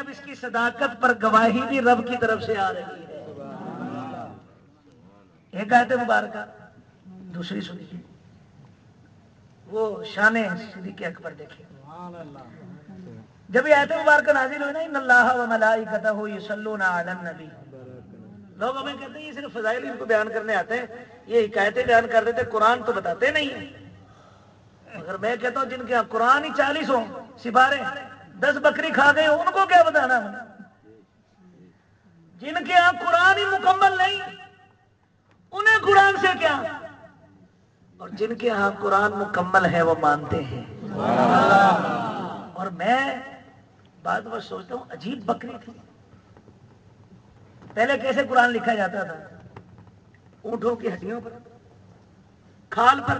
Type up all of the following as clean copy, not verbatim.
اب اس کی صداقت پر گواہی بھی رب کی طرف سے آ رہی ہے. ایک آیت مبارکہ دوسری سنیے. وہ شان صدیق اکبر دیکھیے. جب یہ آیت مبارکہ نازل ہوئی نا ان اللہ و ملائکتہ یصلون علی النبی، لوگ ہمیں کہتے ہیں یہ صرف فضائل ان کو بیان کرنے آتے ہیں، یہ حکایتیں بیان کر دیتے، قرآن تو بتاتے نہیں ہیں. اگر میں کہتا ہوں جن کے یہاں قرآن ہی 40 ہوں سپارے 10 بکری کھا گئے ان کو کیا بتانا ہے؟ جن کے یہاں قرآن ہی مکمل نہیں انہیں قرآن سے کیا، اور جن کے یہاں قرآن مکمل ہے وہ مانتے ہیں. اور میں بعد میں سوچتا ہوں عجیب بکری تھی. پہلے کیسے قرآن لکھا جاتا تھا؟ اونٹوں کی ہڈیوں پر، کھال پر،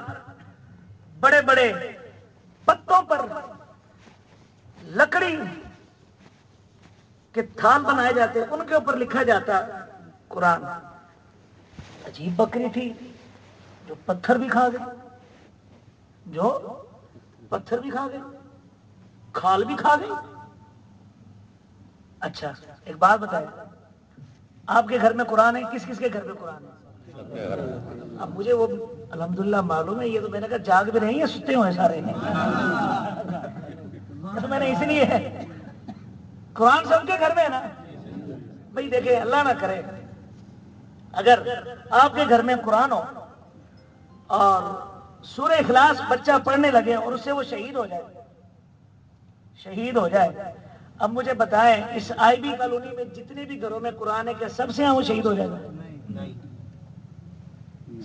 بڑے بڑے پتوں پر لکڑی کے تھال بنائے جاتے، ان کے اوپر لکھا جاتا قرآن. عجیب بکری تھی جو پتھر بھی کھا گئی، جو پتھر بھی کھا گئی، کھال بھی کھا گئی. اچھا ایک بات بتائیں، آپ کے گھر میں قرآن ہے؟ کس کس کے گھر میں قرآن ہے؟ اب مجھے وہ الحمدللہ معلوم ہے، یہ تو میں نے کہا جاگ بھی نہیں ہے ستے ہوئے سارے ہیں. تو میں نے اس لیے قرآن سب کے گھر میں ہے نا بھائی. دیکھیں اللہ نہ کرے اگر آپ کے گھر میں قرآن ہو اور سورہ اخلاص بچہ پڑھنے لگے اور اس سے وہ شہید ہو جائے، شہید ہو جائے. اب مجھے بتائیں اس آئی بی کالونی میں جتنے بھی گھروں میں قرآن ہے کیا سب سے یہاں وہ شہید ہو جائے گا؟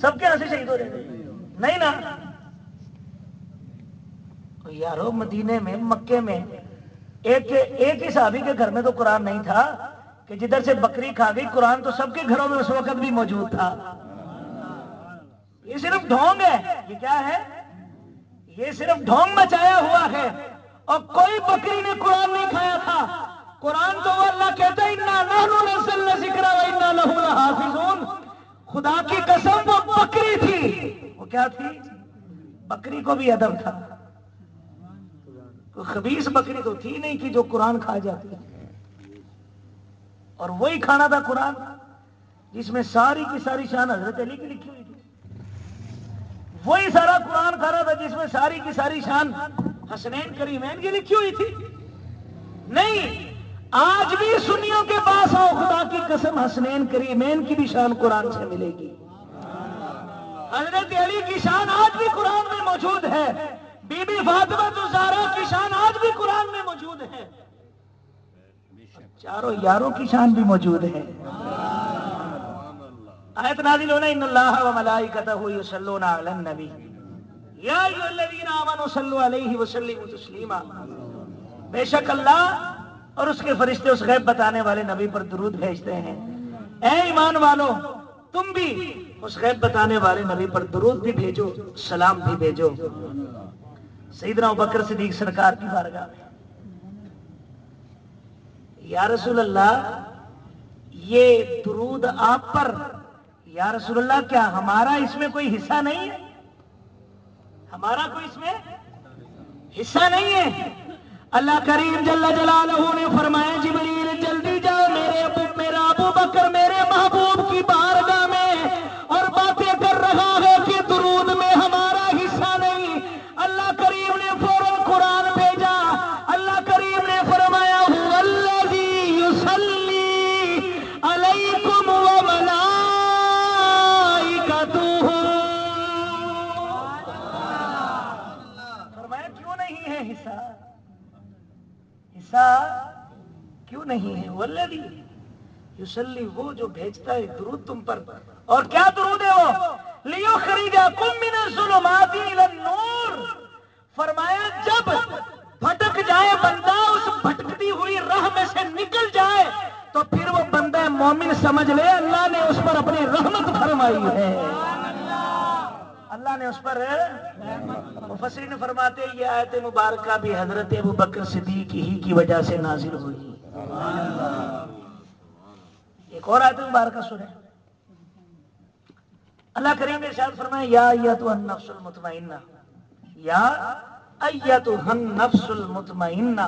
سب کے یہاں سے شہید ہو جائے گا؟ نہیں نا. یارو مدینے میں مکے میں ایک ہی صحابی کے گھر میں تو قرآن نہیں تھا کہ جدھر سے بکری کھا گئی. قرآن تو سب کے گھروں میں اس وقت بھی موجود تھا. یہ صرف ڈھونگ ہے. یہ کیا ہے؟ یہ صرف ڈھونگ مچایا ہوا ہے. اور کوئی بکری نے قرآن نہیں کھایا تھا. قرآن تو وہ اللہ کہتا ہے اِنَّا نَحْنُ نَزَّلْنَا الذِّكْرَ وَإِنَّا لَهُ لَحَافِظُونَ. خدا کی قسم وہ بکری تھی. وہ کیا تھی؟ بکری کو بھی ادب تھا. خبیث بکری تو تھی نہیں کہ جو قرآن کھا جاتی. اور وہی کھانا تھا قرآن جس میں ساری کی ساری شان حضرت علی کی لکھی ہوئی تھی. وہی سارا قرآن کھانا تھا جس میں ساری کی ساری شان حسنین کریمین کی لکھی ہوئی تھی. نہیں، آج بھی سنیوں کے پاس آؤ خدا کی قسم حسنین کریمین کی بھی شان قرآن سے ملے گی. حضرت علی کی شان آج بھی قرآن میں موجود ہے. بی بی فاطمہ الزہرا کی شان آج بھی قرآن میں موجود ہے. چاروں یاروں کی شان بھی موجود ہے. آیت نازل ہونا ان اللہ و ملائکتہ یصلون علی النبی یا ایھا الذین آمنوا صلوا علیہ وسلموا تسلیما. بے شک اللہ اور اس کے فرشتے اس غیب بتانے والے نبی پر درود بھیجتے ہیں. اے ایمان والو تم بھی اس غیب بتانے والے نبی پر درود بھی بھیجو، سلام بھی بھیجو. سیدنا ابوبکر صدیق سرکار کی بارگاہ میں یا رسول اللہ یہ درود آپ پر، یا رسول اللہ کیا ہمارا اس میں کوئی حصہ نہیں ہے؟ ہمارا کوئی اس میں حصہ نہیں ہے؟ اللہ کریم جل جلالہ نے فرمایا جبریل جلدی جاؤ میرا ابو بکر میرے محبوب کی بارگاہ میں اور باتیں کر رہا ہے کہ درود میں ہمارا حصہ نہیں. اللہ کریم نے فوراً قرآن بھیجا. اللہ کریم نے فرمایا هو الذی یصلی علیکم وملائکتہ. فرمایا کیوں نہیں ہے حصہ؟ حصہ کیوں نہیں ہے؟ والذی یصلی وہ جو بھیجتا ہے درود تم پر. اور کیا درود ہے وہ؟ لیخرجکم من الظلمات الی النور. فرمایا جب بھٹک جائے بندہ اس بھٹکتی ہوئی راہ میں سے نکل جائے تو پھر وہ بندہ مومن سمجھ لے اللہ نے اس پر اپنی رحمت فرمائی ہے. اللہ نے اس پر مفسرین فرماتے ہیں یہ آیت مبارکہ بھی حضرت ابوبکر صدیق ہی کی وجہ سے نازل ہوئی. ایک اور آیت مبارکہ سنیں. اللہ کریم نے ارشاد فرمایا یا ایتھا النفس المطمئنہ، یا ایتھا النفس المطمئنہ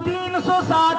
360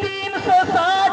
360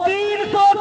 300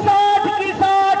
60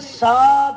7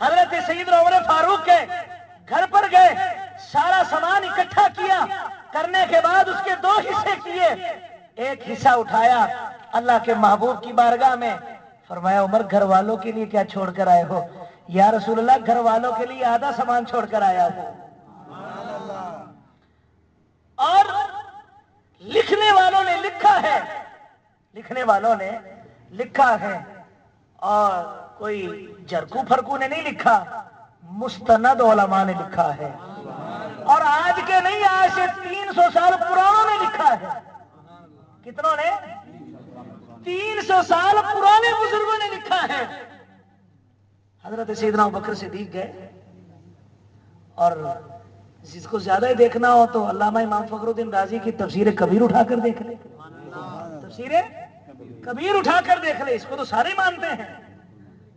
حضرت سیدنا عمر فاروق کے گھر پر گئے, سارا سامان اکٹھا کیا, کرنے کے بعد اس کے 2 حصے کیے, ایک حصہ اٹھایا اللہ کے محبوب کی بارگاہ میں, فرمایا عمر گھر والوں کے لیے کیا چھوڑ کر آئے ہو؟ یا رسول اللہ گھر والوں کے لیے آدھا سامان چھوڑ کر آیا ہوں. اور لکھنے والوں نے لکھا ہے اور کوئی جرکو پھرکو نے نہیں لکھا, مستند علماء نے لکھا ہے, اور آج کے نہیں, آج سے 300 سال پرانوں نے لکھا ہے. کتنوں نے؟ 300 سال پرانے بزرگوں نے لکھا ہے. حضرت سیدنا ابوبکر صدیق گئے, اور جس کو زیادہ ہی دیکھنا ہو تو علامہ امام فخر الدین رازی کی تفسیر کبیر اٹھا کر دیکھ لے. تفسیر کبیر اٹھا کر دیکھ لے, اس کو تو سارے مانتے ہیں.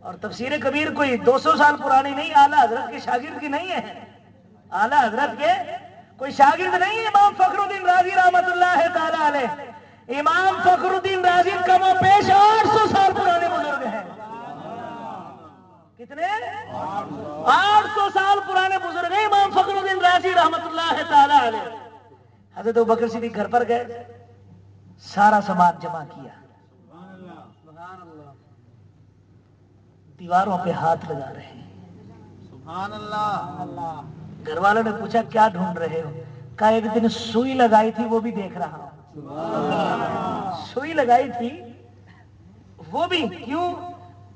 اور تفسیر کبیر کوئی 200 سال پرانی نہیں, اعلیٰ حضرت کے شاگرد کی نہیں ہے, اعلیٰ حضرت کے کوئی شاگرد نہیں ہے. امام فخر الدین رازی رحمت اللہ تعالی علیہ, امام فخر الدین رازی کم و پیش 800 سال پرانے بزرگ ہیں. کتنے؟ 800 سال پرانے بزرگ ہیں امام فخر الدین رازی رحمت اللہ تعالی علیہ. حضرت ابوبکر صدیق گھر پر گئے, سارا سامان جمع کیا, دیواروں پہ ہاتھ لگا رہے ہیں. سبحان اللہ. گھر والوں نے پوچھا کیا ڈھونڈ رہے ہو؟ کہا ایک دن سوئی لگائی تھی وہ بھی دیکھ رہا ہوں. سوئی لگائی تھی وہ بھی کیوں؟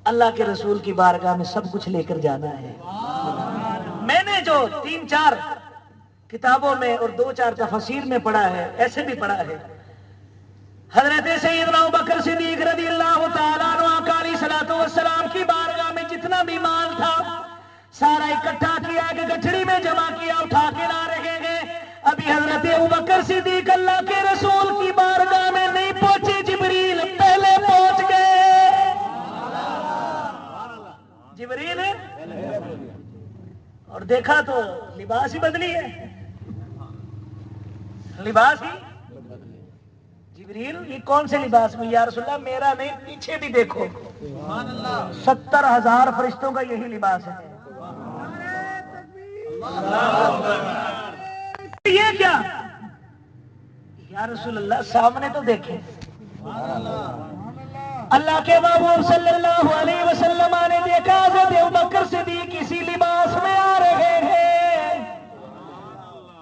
اللہ کے رسول کی بارگاہ میں سب کچھ لے کر جانا ہے. میں نے جو 3-4 کتابوں میں اور 2-4 تفسیر میں پڑھا ہے, ایسے بھی پڑھا ہے, حضرت سیدنا ابوبکر صدیق رضی اللہ تعالیٰ عنہ آقا علیہ الصلوۃ والسلام کی بارگاہ میں جتنا بھی مال تھا سارا اکٹھا کیا کہ گٹھڑی میں جمع کیا, اٹھا کے لا رہے ہیں. ابھی حضرت ابوبکر صدیق اللہ کے رسول کی بارگاہ میں نہیں پہنچے, جبریل پہلے پہنچ گئے. جبریل اور دیکھا تو لباس ہی بدلی ہے, لباس ہی. جبریل یہ کون سے لباس میں؟ یا رسول اللہ میرا نہیں, پیچھے بھی دیکھو 70,000 فرشتوں کا یہی لباس ہے. یہ کیا؟ یا رسول اللہ سامنے تو دیکھیں. اللہ کے محبوب صلی اللہ علیہ وسلم نے دیکھا حضرت ابوبکر صدیق اسی لباس میں آ رہے ہیں.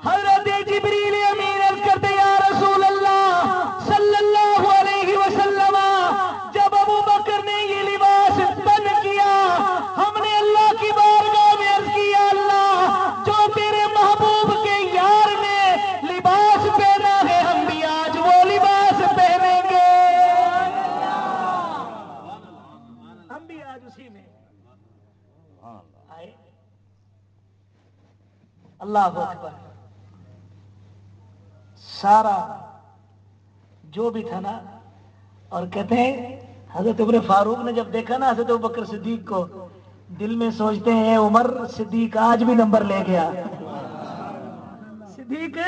حضرت جبریل امین عرض کرتے یا رسول اللہ صلی اللہ علیہ وسلم, جب ابوبکر نے یہ لباس بن کیا ہم نے اللہ کی بارگاہ میں عرض کیا اللہ جو تیرے محبوب کے یار نے لباس پہنا ہے ہم بھی آج وہ لباس پہنیں گے, ہم بھی آج اسی میں آئے. اللہ اکبر. سارا جو بھی تھا نا, اور کہتے ہیں حضرت عمر فاروق نے جب دیکھا نا حضرت ابوبکر صدیق کو, دل میں سوچتے ہیں عمر صدیق آج بھی نمبر لے گیا, صدیق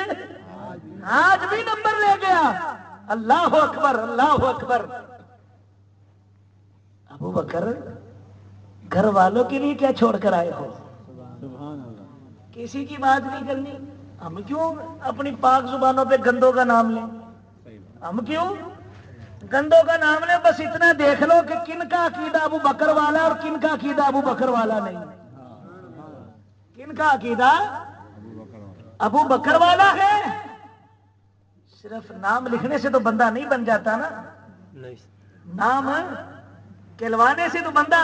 آج بھی نمبر لے گیا. اللہ اکبر, اللہ اکبر. ابوبکر گھر والوں کے لیے کیا چھوڑ کر آئے ہو؟ کسی کی بات نہیں کرنی. ہم کیوں اپنی پاک زبانوں پہ گندوں کا نام لیں؟ ہم کیوں گندوں کا نام لیں؟ بس اتنا دیکھ لو کہ کن کا عقیدہ ابو بکر والا اور کن کا عقیدہ ابو بکر والا نہیں. کن کا عقیدہ ابو بکر والا ہے. صرف نام لکھنے سے تو بندہ نہیں بن جاتا نا, نام کہلوانے سے تو بندہ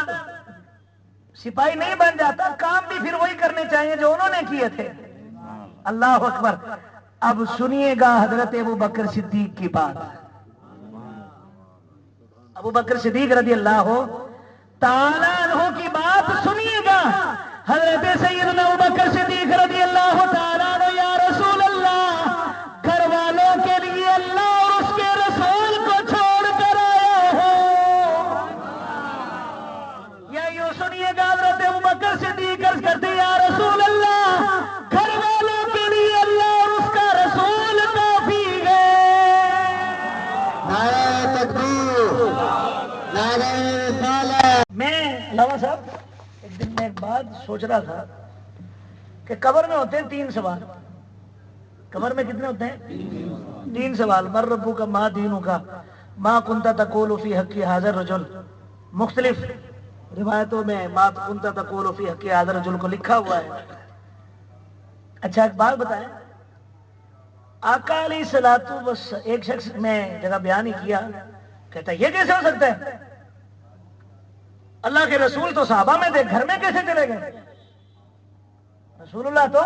سپاہی نہیں بن جاتا. کام بھی پھر وہی کرنے چاہیے جو انہوں نے کیے تھے. اللہ اکبر. اب سنیے گا حضرت ابو بکر صدیق کی بات. ابو بکر صدیق رضی اللہ تعالیٰ عنہ کی بات سنیے گا. حضرت سیدنا ابو بکر صدیق رضی اللہ تعالیٰ عنہ یا رسول اللہ گھر والوں کے لیے اللہ اور اس کے رسول کو چھوڑ کر آیا ہوں. یا یوں سنیے گا حضرت ابو بکر صدیق عرض کرتے یا رسول اللہ گھر والوں کے لیے اللہ اور اس کا رسول کافی ہے. نعرہ تکبیر، نعرہ رسالت. میں لوا صاحب ایک دن میں ایک بات سوچ رہا تھا کہ قبر میں ہوتے ہیں 3 سوال. قبر میں کتنے ہوتے ہیں؟ 3 سوال. من ربک کا، ما دینک کا، ما کنت تقول فی حق ھذا الرجل. مختلف روایتوں میں ما کنت تقول فی حق ھذا الرجل کو لکھا ہوا ہے. اچھا ایک بات بتائیں، آقا علیہ الصلوۃ والسلام، ایک شخص میں جگہ بیان ہی کیا، کہتا ہے یہ کیسے ہو سکتا ہے؟ اللہ کے رسول تو صحابہ میں تھے، گھر میں کیسے چلے گئے؟ رسول اللہ تو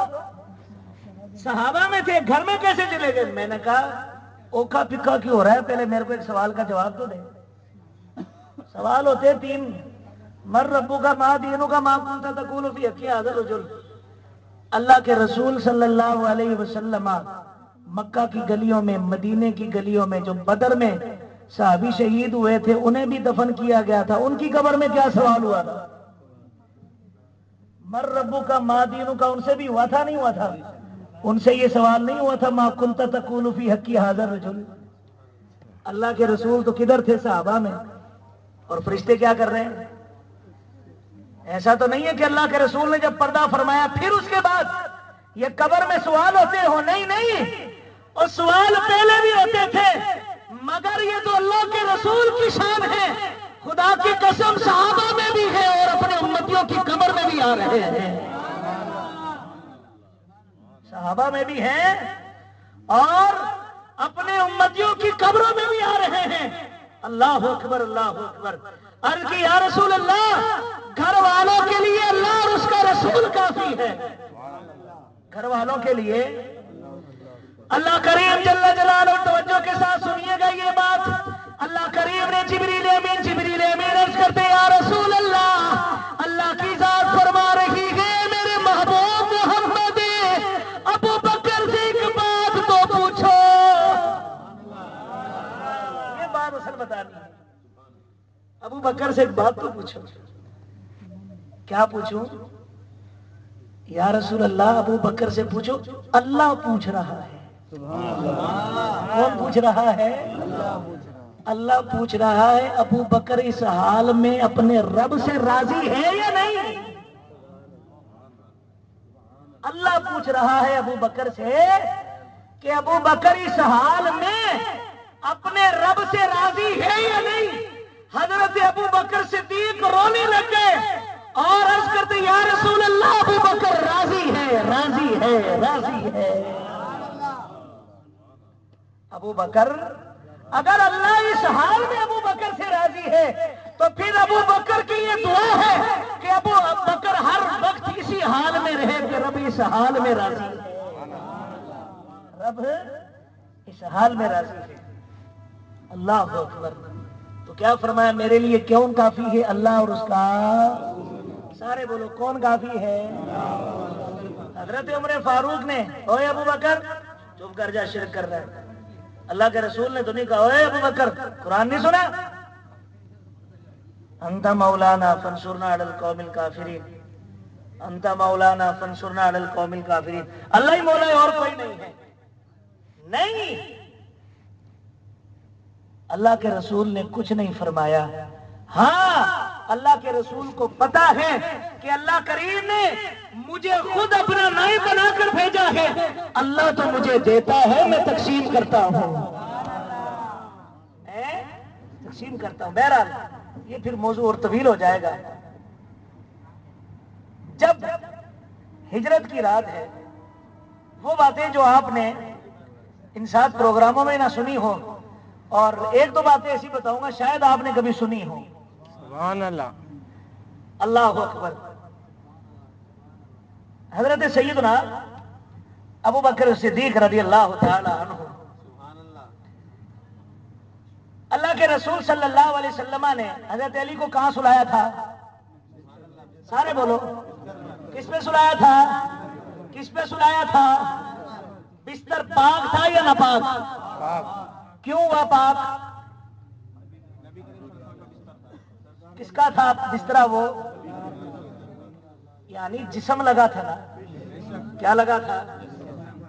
صحابہ میں تھے، گھر میں کیسے چلے گئے؟ میں نے کہا اوکھا پکا کیوں ہو رہا ہے، پہلے میرے کو ایک سوال کا جواب تو دے. سوال ہوتے 3. من ربک، ما دینک، ما کنت تقول فی حق ھذا الرجل. اللہ کے رسول صلی اللہ علیہ وسلم مکہ کی گلیوں میں، مدینے کی گلیوں میں، جو بدر میں صحابی شہید ہوئے تھے انہیں بھی دفن کیا گیا تھا، ان کی قبر میں کیا سوال ہوا تھا؟ من ربک ما دینک ان سے بھی ہوا تھا نہیں ہوا تھا؟ ان سے یہ سوال نہیں ہوا تھا ما کنت تقول فی حق ھذا الرجل؟ اللہ کے رسول تو کدھر تھے؟ صحابہ میں. اور فرشتے کیا کر رہے ہیں؟ ایسا تو نہیں ہے کہ اللہ کے رسول نے جب پردہ فرمایا پھر اس کے بعد یہ قبر میں سوال ہوتے ہو. نہیں، اور سوال پہلے بھی ہوتے تھے، مگر یہ تو اللہ کے رسول کی شان ہے. خدا کی قسم صحابہ میں بھی ہے اور اپنے امتیوں کی قبر میں بھی آ رہے ہیں. صحابہ میں بھی ہیں اور اپنے امتیوں کی قبروں میں بھی آ رہے ہیں. اللہ اکبر، اللہ اکبر. عرض کی یا رسول اللہ، گھر والوں کے لیے اللہ اور اس کا رسول کافی ہے. گھر والوں کے لیے اللہ کریم جل جلالہ، توجہ کے ساتھ سنیے گا یہ بات. اللہ کریم نے جبریل امین عرض کرتے یا رسول اللہ، اللہ کی ذات فرما رہی ہے میرے محبوب محمد، ابو بکر سے ایک بات تو پوچھو. یہ بات اصل بتانی ہے. ابو بکر سے ایک بات تو پوچھو. کیا پوچھوں؟ یا رسول اللہ ابو بکر سے پوچھو. اللہ پوچھ رہا ہے. کون پوچھ رہا ہے؟ اللہ پوچھ رہا ہے ابو بکر اس حال میں اپنے رب سے راضی ہے یا نہیں؟ اللہ پوچھ رہا ہے ابو بکر سے کہ ابو بکر اس حال میں اپنے رب سے راضی ہے یا نہیں؟ حضرت ابو بکر صدیق رونے لگ گئے اور عرض کرتے یا رسول اللہ ابو بکر راضی ہے، راضی ہے، راضی ہے. ابو بکر، اگر اللہ اس حال میں ابو بکر سے راضی ہے تو پھر ابو بکر کی یہ دعا ہے کہ ابو بکر ہر وقت اسی حال میں رہے کہ رب اس حال میں راضی ہے. رب اس حال میں راضی ہے. اللہ اکبر. تو کیا فرمایا؟ میرے لیے کون کافی ہے؟ اللہ اور اس کا. سارے بولو کون کافی ہے؟ حضرت عمر فاروق نے اوے ابو بکر چپ کر جا، شرک کر رہا ہے. اللہ کے رسول نے تو نہیں کہا اوے ابو بکر قرآن نہیں سنا؟ انت مولانا فانصرنا علی القوم الکافرین، انت مولانا فانصرنا علی القوم الکافرین. اللہ ہی مولا ہے اور کوئی نہیں ہے. نہیں، اللہ کے رسول نے کچھ نہیں فرمایا. ہاں اللہ کے رسول کو پتا ہے کہ اللہ کریم نے مجھے خود اپنا نائب بنا کر بھیجا ہے. اللہ تو مجھے دیتا ہے، میں تقسیم کرتا ہوں، تقسیم کرتا ہوں. بہرحال یہ پھر موضوع اور طویل ہو جائے گا. جب ہجرت کی رات ہے، وہ باتیں جو آپ نے ان 7 پروگراموں میں نہ سنی ہو، اور ایک دو باتیں ایسی بتاؤں گا شاید آپ نے کبھی سنی ہو. سبحان اللہ. اللہ اکبر. حضرت سیدنا ابو بکر صدیق رضی اللہ تعالی عنہ، اللہ کے رسول صلی اللہ علیہ وسلم نے حضرت علی کو کہاں سلایا تھا؟ سارے بولو. کس پہ سلایا تھا؟ کس پہ سلایا تھا؟ بستر پاک تھا یا ناپاک؟ کیوں ہوا پاک؟ کس کا تھا بسترا؟ وہ یعنی جسم لگا تھا نا. کیا لگا تھا؟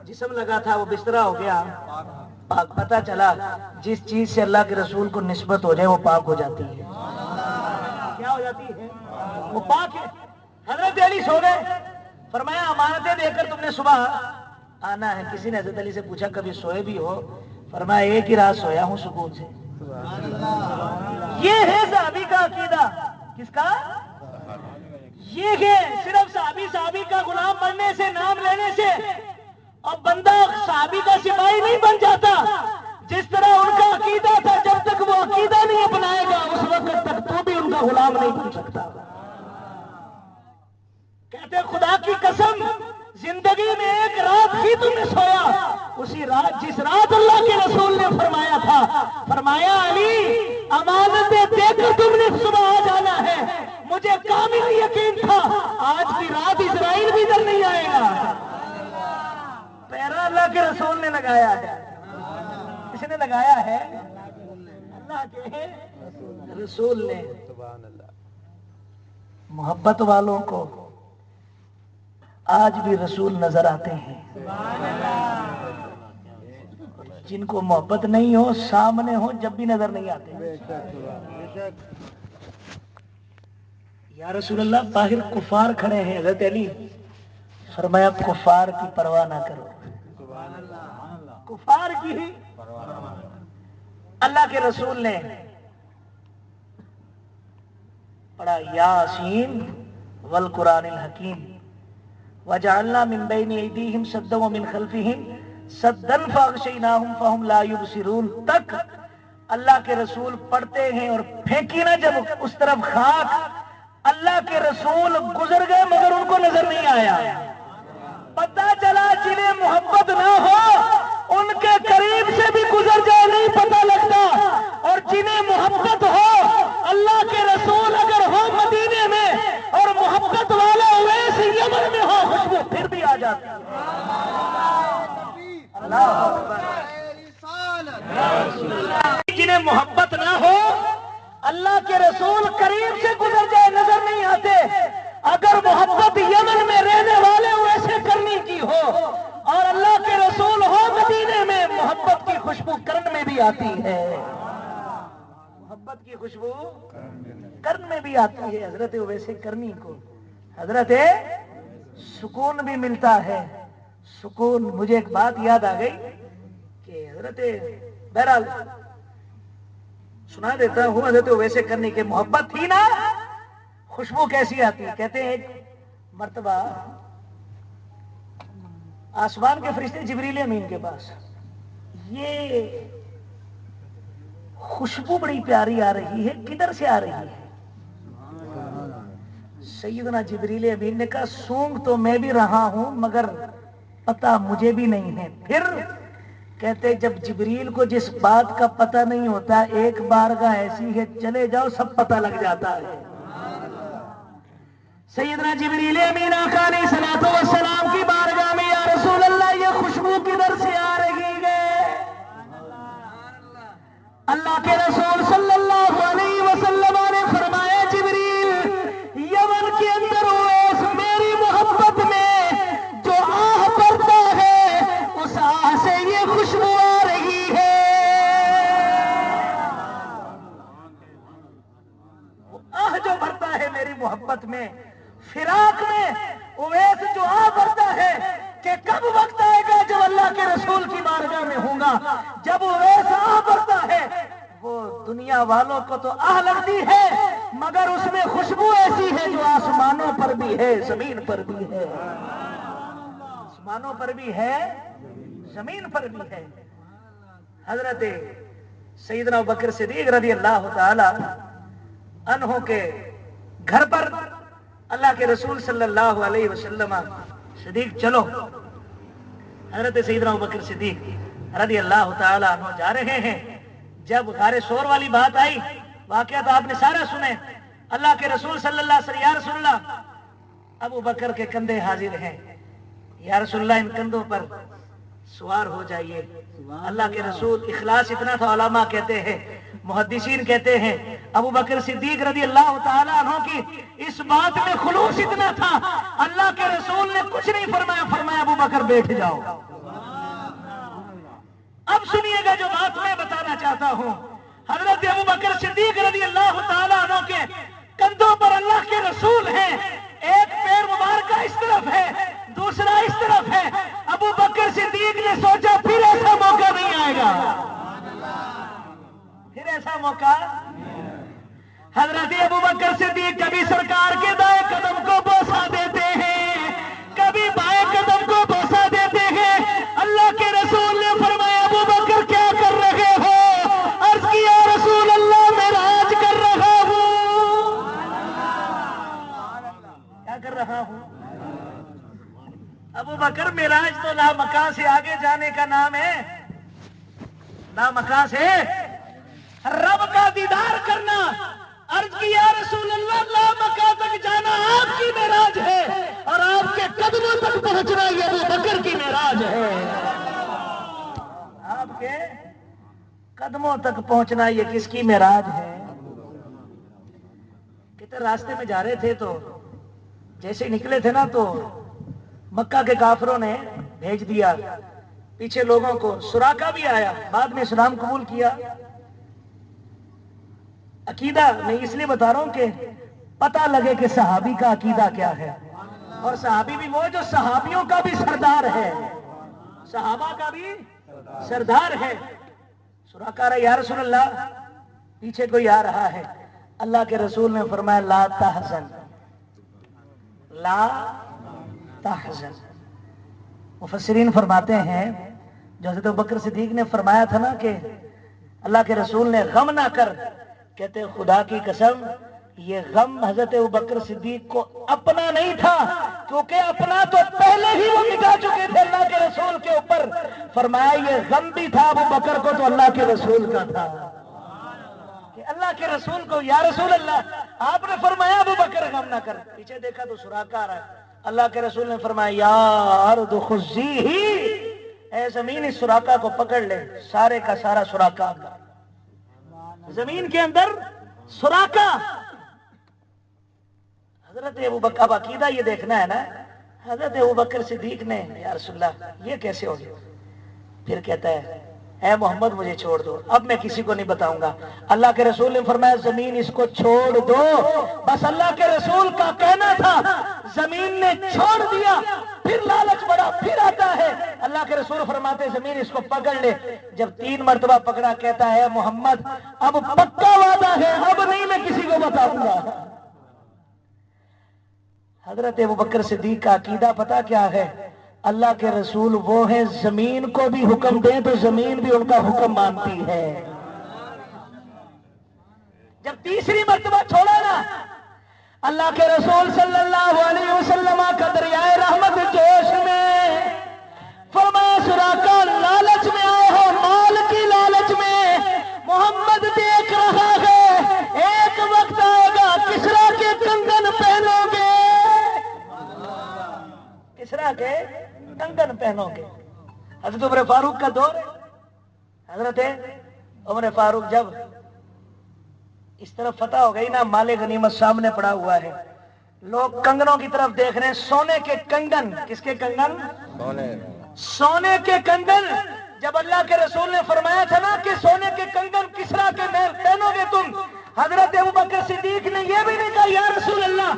جسم لگا تھا، وہ بسترا ہو گیا پاک. پتہ چلا جس چیز سے اللہ کے رسول کو نسبت ہو جائے وہ پاک ہو جاتی ہے. کیا ہو جاتی ہے؟ وہ پاک ہے. حضرت علی سو گئے. فرمایا امانتیں دے کر تم نے صبح آنا ہے. کسی نے حضرت علی سے پوچھا کبھی سوئے بھی ہو؟ فرمایا ایک ہی رات سویا ہوں سکون سے. یہ ہے صحابی کا عقیدہ. کس کا؟ یہ ہے صرف صحابی کا غلام بننے سے، نام لینے سے اور بندہ صحابی کا سپاہی نہیں بن جاتا. جس طرح ان کا عقیدہ تھا، جب تک وہ عقیدہ نہیں اپنائے گا اس وقت تک تو بھی ان کا غلام نہیں بن سکتا. کہتے خدا کی قسم زندگی میں ایک رات ہی تم نے سویا، اسی رات جس رات اللہ کے رسول نے فرمایا تھا، فرمایا علی امانتیں دے کر تم نے صبح آ جانا ہے. مجھے کامل یقین تھا آج کی رات اسرائیل بھی ادھر نہیں آئے گا. پیرا اللہ کے رسول نے لگایا ہے. کس نے لگایا ہے؟ اللہ کے رسول نے. محبت والوں کو آج بھی رسول نظر آتے ہیں. جن کو محبت نہیں ہو سامنے ہو جب بھی نظر نہیں آتے. یا رسول اللہ باہر کفار کھڑے ہیں. حضرت علی فرمایا کفار کی پرواہ نہ کرو. کفار کی ہی اللہ کے رسول نے پڑھا یاسین والقرآن الحکیم وجعلنا من بین ایدیہم سدا ومن خلفہم سدا فاغشیناہم فہم لا یبصرون تک اللہ کے رسول پڑھتے ہیں اور پھینکی نہ جب اس طرف خاک. اللہ کے رسول گزر گئے مگر ان کو نظر نہیں آیا. پتہ چلا جنہیں محبت نہ ہو ان کے قریب سے بھی گزر جائے نہیں پتہ لگتا، اور جنہیں محبت ہو اللہ کے رسول اگر ہو مدینے میں اور محبت والا اویس یمن میں ہو خوشبو پھر بھی آ جاتی. جنہیں محبت نہ ہو اللہ کے رسول قریب سے گزر جائے نظر نہیں آتے. اگر محبت یمن میں رہنے والے ویسے کرنی کی ہو اور اللہ کے رسول ہو مدینے میں محبت کی خوشبو کرن میں بھی آتی ہے. محبت کی خوشبو کرن میں بھی آتی ہے. حضرت ویسے کرنی کو حضرت سکون بھی ملتا ہے. سکون مجھے ایک بات یاد آ گئی کہ حضرت بہرحال سنا دیتا ہوں. حضرت ویسے کرنی کے محبت تھی نا خوشبو کیسی آتی ہے. کہتے ہیں ایک مرتبہ آسمان کے فرشتے جبریل امین کے پاس یہ خوشبو بڑی پیاری آ رہی ہے کدھر سے آ رہی ہے؟ سیدنا جبریل امین نے کہا سونگ تو میں بھی رہا ہوں مگر پتہ مجھے بھی نہیں ہے. پھر کہتے جب جبریل کو جس بات کا پتہ نہیں ہوتا ایک بارگاہ ایسی ہے چلے جاؤ سب پتہ لگ جاتا ہے. سیدنا جبریل امین آقا علیہ الصلوۃ والسلام کی بارگاہ میں یا رسول اللہ یہ خوشبو کدھر سے آ رہی ہے؟ اللہ کے رسول صلی اللہ علیہ وسلم نے فرمایا جبریل یمن کے اندر اویس میری محبت میں جو آہ بھرتا ہے اس آہ سے یہ خوشبو آ رہی ہے. وہ آہ جو بھرتا ہے میری محبت میں فراق میں اویس جو آہ بھرتا ہے کہ کب وقت آئے گا جب اللہ کے رسول کی بارگاہ میں ہوں گا. جب اویس آہ بھرتا ہے وہ دنیا والوں کو تو آہ لگتی ہے مگر اس میں خوشبو ایسی ہے جو آسمانوں پر بھی ہے زمین پر بھی ہے. آسمانوں پر بھی ہے زمین پر بھی ہے. حضرت سیدنا ابوبکر صدیق رضی اللہ تعالی عنہ کے گھر پر اللہ کے رسول صلی اللہ علیہ وسلم صدیق چلو. حضرت سیدنا ابوبکر صدیق رضی اللہ تعالی عنہ جا رہے ہیں. جب غار سور والی بات آئی واقعہ تو آپ نے سارا سنے. اللہ کے رسول صلی اللہ علیہ وسلم یا رسول اللہ ابو بکر کے کندھے حاضر ہیں یا رسول اللہ ان کندھوں پر سوار ہو جائیے. اللہ کے رسول اخلاص اتنا تھا علماء کہتے ہیں محدثین کہتے ہیں ابو بکر صدیق رضی اللہ تعالیٰ عنہ کی اس بات میں خلوص اتنا تھا اللہ کے رسول نے کچھ نہیں فرمایا. فرمایا ابو بکر بیٹھ جاؤ. اب سنیے گا جو بات میں بتانا چاہتا ہوں. حضرت ابو بکر صدیق رضی اللہ تعالیٰ عنہ کے کندھوں پر اللہ کے رسول ہیں. ایک پیر مبارکہ اس طرف ہے، دوسرا اس طرف ہے۔ ابو بکر صدیق نے سوچا پھر ایسا موقع نہیں آئے گا، پھر ایسا موقع۔ حضرت ابو بکر صدیق کبھی سرکار کے دائیں قدم کو بوسہ دیتے ہیں، کبھی بائیں قدم کو بوسہ دیتے ہیں۔ اللہ کے رسول نے فرمایا ابو بکر کیا کر رہے ہو؟ عرض کیا رسول اللہ معراج کر رہا ہوں۔ کیا کر رہا ہوں؟ ابو بکر معراج تو لامکاں سے آگے جانے کا نام ہے، لامکاں سے رب کا دیدار کرنا۔ عرض کی یا رسول اللہ لامکاں تک جانا آپ کی معراج ہے، اور آپ کے قدموں تک پہنچنا یہ ابو بکر کی معراج ہے۔ آپ کے قدموں تک پہنچنا یہ کس کی معراج ہے؟ کتنے راستے میں جا رہے تھے تو جیسے نکلے تھے نا تو مکہ کے کافروں نے بھیج دیا پیچھے لوگوں کو۔ سراقہ بھی آیا، بعد میں اسلام قبول کیا۔ عقیدہ میں اس لیے بتا رہا ہوں کہ پتہ لگے کہ صحابی کا عقیدہ کیا ہے، اور صحابی بھی وہ جو صحابیوں کا بھی سردار ہے، صحابہ کا بھی سردار ہے۔ سراقہ رہا یا رسول اللہ پیچھے کوئی آ رہا ہے۔ اللہ کے رسول نے فرمایا لا تحزن، لا تحزن۔ مفسرین فرماتے ہیں جو حضرت ابوبکر صدیق نے فرمایا تھا نا کہ اللہ کے رسول نے غم نہ کر، کہتے خدا کی قسم یہ غم حضرت ابوبکر صدیق کو اپنا نہیں تھا، کیونکہ اپنا تو پہلے ہی وہ مٹا چکے تھے اللہ کے رسول کے اوپر۔ فرمایا یہ غم بھی تھا ابوبکر کو تو اللہ کے رسول کا تھا، کہ اللہ کے رسول کو یا رسول اللہ آپ نے فرمایا ابوبکر غم نہ کر۔ پیچھے دیکھا تو سراقہ آ رہا ہے، اللہ کے رسول نے فرمایا یا ارض خذیہ، اے زمین اس سراقہ کو پکڑ لے۔ سارے کا سارا سراقہ زمین کے اندر سراقہ۔ حضرت ابوبکر، اب عقیدہ یہ دیکھنا ہے نا، حضرت ابوبکر صدیق نے یا رسول اللہ یہ کیسے ہو گیا؟ پھر کہتا ہے اے محمد مجھے چھوڑ دو، اب میں کسی کو نہیں بتاؤں گا۔ اللہ کے رسول نے فرمایا زمین اس کو چھوڑ دو۔ بس اللہ کے رسول کا کہنا تھا، زمین نے چھوڑ دیا، پھر لالچ بڑا پھر آتا ہے۔ اللہ کے رسول فرماتے زمین اس کو پکڑ لے۔ جب 3 مرتبہ پکڑا کہتا ہے محمد اب پکا وعدہ ہے، اب نہیں میں کسی کو بتاؤں گا۔ حضرت ابوبکر صدیق کا عقیدہ پتہ کیا ہے؟ اللہ کے رسول وہ ہیں زمین کو بھی حکم دیں تو زمین بھی ان کا حکم مانتی ہے۔ جب 3ری مرتبہ چھوڑا نا، اللہ کے رسول صلی اللہ علیہ وسلم کا دریائے رحمت جوش میں فرمایا سراقہ لالچ میں آئے ہو، مال کی لالچ میں، محمد دیکھ رہا ہے ایک وقت آئے گا کسرا کے کنگن پہنو گے، کسرا کے کنگن پہنو گے۔ حضرت عمر فاروق کا دور ہے۔ حضرت عمر فاروق جب اس طرف فتح ہو گئی نا، مال غنیمت سامنے پڑا ہوا ہے، لوگ کنگنوں کی طرف دیکھ رہے ہیں، سونے کے کنگن۔ کس کے کنگن؟ سونے کے کنگن۔ جب اللہ کے رسول نے فرمایا تھا نا کہ سونے کے کنگن کسرا کے محل پہنو گے تم، حضرت ابوبکر صدیق نے یہ بھی نہیں کہا یا رسول اللہ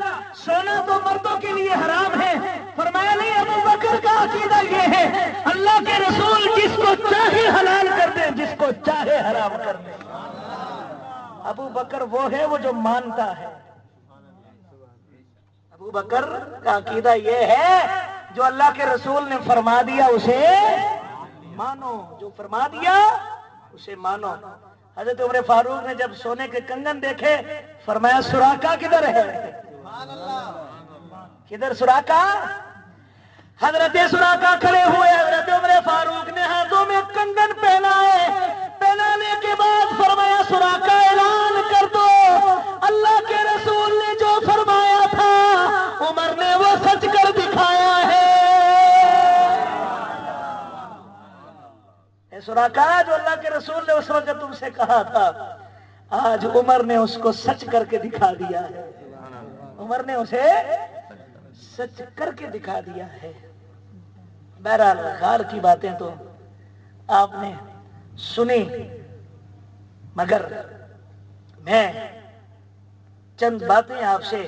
سونا تو مردوں کے لیے حرام ہے۔ فرمایا نہیں، ابوبکر کا عقیدہ یہ ہے اللہ کے رسول جس کو چاہے حلال کر دیں، جس کو چاہے حرام کر دیں۔ ابو بکر وہ ہے وہ جو مانتا ہے۔ ابو بکر کا عقیدہ یہ ہے جو اللہ کے رسول نے فرما دیا اسے مانو، جو فرما دیا اسے مانو۔ حضرت عمر فاروق نے جب سونے کے کنگن دیکھے فرمایا سراقہ کدھر ہے؟ کدھر سراقہ؟ حضرت سراقہ کھڑے ہوئے، حضرت عمر فاروق نے ہاتھوں میں کنگن پہنائے، پہنانے کے بعد فرمایا سراقہ اعلان کر دو اللہ کے رسول نے جو فرمایا تھا عمر نے وہ سچ کر دکھایا ہے۔ اے سراقہ جو اللہ کے رسول نے اس وقت تم سے کہا تھا آج عمر نے اس کو سچ کر کے دکھا دیا ہے، عمر نے اسے سچ کر کے دکھا دیا ہے۔ بہرحال غار کی باتیں تو آپ نے سنی، مگر میں چند باتیں آپ سے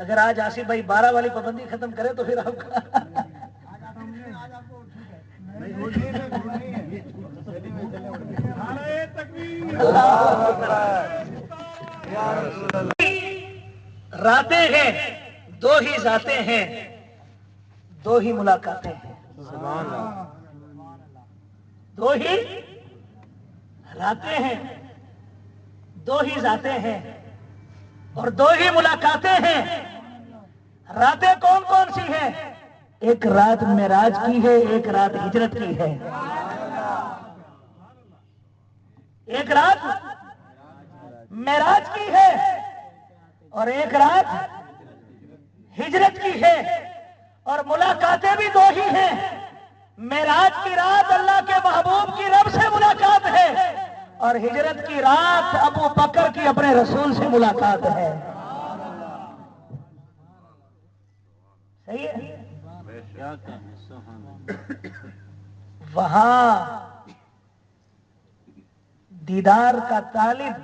اگر آج آصف بھائی 12 والی پابندی ختم کرے تو پھر آپ کا راتیں ہیں دو ہی ذاتیں ہیں دو ہی ملاقاتیں ہیں دو ہی راتیں ہیں دو ہی ذاتیں ہیں اور دو ہی ملاقاتیں ہیں. راتیں کون کون سی ہیں؟ ایک رات معراج کی ہے ایک رات ہجرت کی ہے. ایک رات معراج کی ہے اور ایک رات ہجرت کی ہے اور ملاقاتیں بھی دو ہی ہیں. معراج کی رات اللہ کے محبوب کی رب سے ملاقات ہے اور ہجرت کی رات ابو بکر کی اپنے رسول سے ملاقات ہے. صحیح ہے. وہاں دیدار کا طالب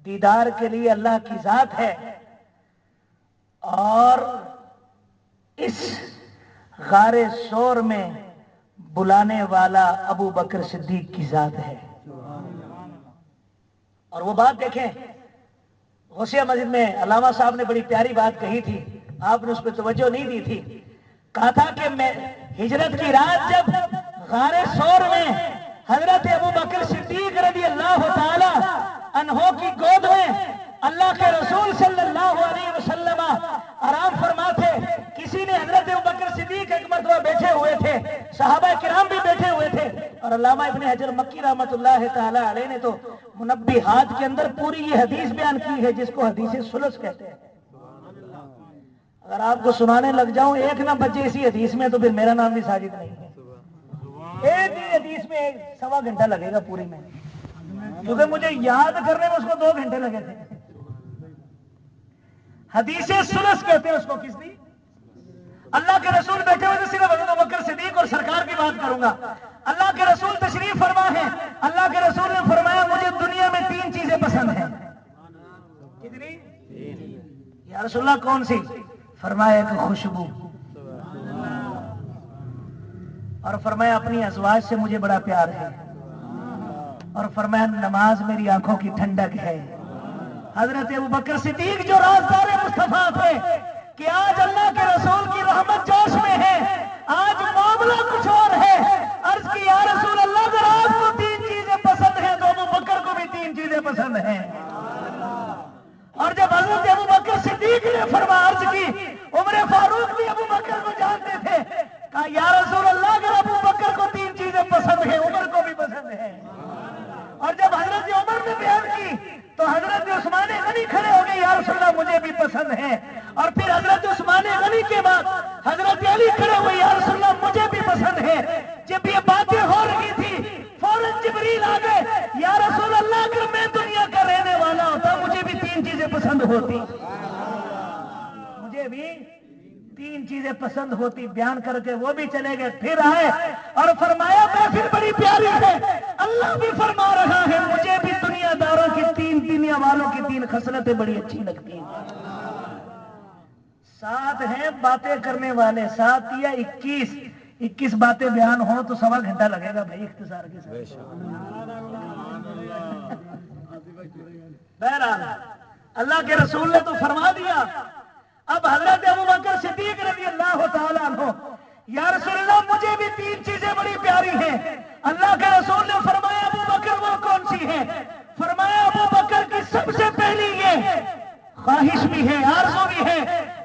دیدار کے لیے اللہ کی ذات ہے اور اس غار سور میں بلانے والا ابو بکر صدیق کی ذات ہے. اور وہ بات دیکھیں غوثیہ مسجد میں علامہ صاحب نے بڑی پیاری بات کہی تھی, آپ نے اس پہ توجہ نہیں دی تھی. کہا تھا کہ میں ہجرت کی رات جب غار سور میں حضرت ابو بکر صدیق رضی اللہ تعالی عنہ کی گود میں اللہ کے رسول صلی اللہ علیہ وسلم آرام فرماتے. کسی نے حضرت ابو بکر صدیق ایک مرتبہ بیٹھے ہوئے تھے, صحابہ کرام بھی بیٹھے ہوئے تھے اور علامہ ابن حجر مکی رحمت اللہ تعالی علیہ نے تو منبہات کے اندر پوری یہ حدیث بیان کی ہے جس کو حدیث ثلث کہتے ہیں. اگر آپ کو سنانے لگ جاؤں ایک نہ بچے اسی حدیث میں تو پھر میرا نام بھی ساجد نہیں ہے. ایک ہی حدیث میں 1.25 گھنٹہ لگے گا پوری میں, کیونکہ مجھے یاد کرنے میں اس کو 2 گھنٹے لگے تھے. حدیث ثلث کہتے ہیں اس کو. کس دی اللہ کے رسول بیٹھے ہوئے تھے, صرف ابو بکر صدیق اور سرکار کی بات کروں گا. اللہ کے رسول تشریف فرما ہے. اللہ کے رسول نے فرمایا مجھے دنیا میں 3 چیزیں پسند ہیں. کتنی؟ یا رسول اللہ کون سی؟ فرمایا ایک خوشبو, اور فرمایا اپنی ازواج سے مجھے بڑا پیار ہے, اور فرمایا نماز میری آنکھوں کی ٹھنڈک ہے. حضرت ابو بکر صدیق جو رازدار مصطفیٰ تھے کہ آج اللہ کے رسول کی رحمت جوش میں ہے, آج معاملہ کچھ اور ہے. عرض کی یا رسول اللہ اگر آپ کو 3 چیزیں پسند ہیں تو ابو بکر کو بھی 3 چیزیں پسند ہیں. اور جب حضرت ابو بکر صدیق نے فرمایا, عرض کی عمر فاروق بھی ابو بکر کو جانتے تھے, کہا یا رسول اللہ اگر ابو بکر کو 3 چیزیں پسند ہیں عمر کو بھی پسند ہے. اور جب حضرت عمر نے بیان کی تو حضرت عثمان غنی کھڑے ہو گئے, یا رسول اللہ مجھے بھی پسند ہے. اور پھر حضرت عثمان غنی کے بعد حضرت علی کھڑے ہوئے, یا رسول اللہ مجھے بھی پسند ہے. جب یہ باتیں ہو رہی تھی فوراً جبریل آ گئے, یا رسول اللہ اگر میں دنیا کا رہنے والا ہوتا مجھے بھی 3 چیزیں پسند ہوتی, مجھے بھی 3 چیزیں پسند ہوتی. بیان کر کے وہ بھی چلے گئے. پھر آئے اور فرمایا محفل بڑی پیاری ہے, اللہ بھی فرما رہا ہے مجھے بھی دنیا داروں کی 3 دنیا والوں کی 3 خصلتیں بڑی اچھی لگتی ہیں. 7 ہیں باتیں کرنے والے, 7 یا 21 باتیں بیان ہو تو 1.25 گھنٹہ لگے گا بھائی اختصار کے ساتھ. بہرحال اللہ کے رسول نے تو فرما دیا. اب حضرت ابو بکر صدیق رضی اللہ تعالیٰ عنہ, یا رسول اللہ مجھے بھی 3 چیزیں بڑی پیاری ہیں. اللہ کے رسول نے فرمایا ابو بکر وہ کون سی ہیں؟ فرمایا ابو بکر کی سب سے پہلی یہ خواہش بھی ہے آرزو بھی ہے,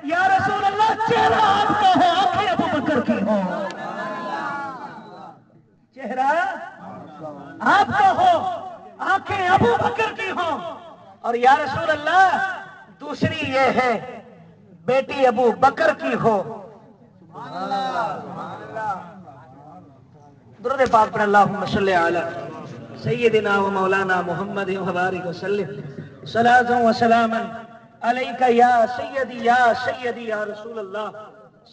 یا رسول اللہ چہرہ آپ کا ہو آنکھیں ابو بکر کی ہو. چہرہ آپ کا ہو آنکھیں ابو بکر کی ہو. اور یا رسول اللہ دوسری یہ ہے بیٹی ابو بکر کی ہو. درود پاک پر اللہم صلی علی سیدنا و مولانا محمد وبارک وسلم صلاۃ و سلاما علیک یا سیدی یا رسول اللہ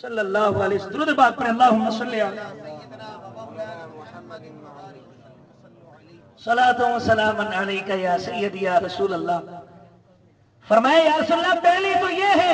صلی اللہ علیہ وسلم. درود پاک پر اللہم صلی علی صلاۃ و سلاما علیک یا سیدی یا رسول اللہ. فرمایا یا رسول اللہ پہلی تو یہ ہے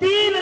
3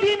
3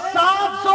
700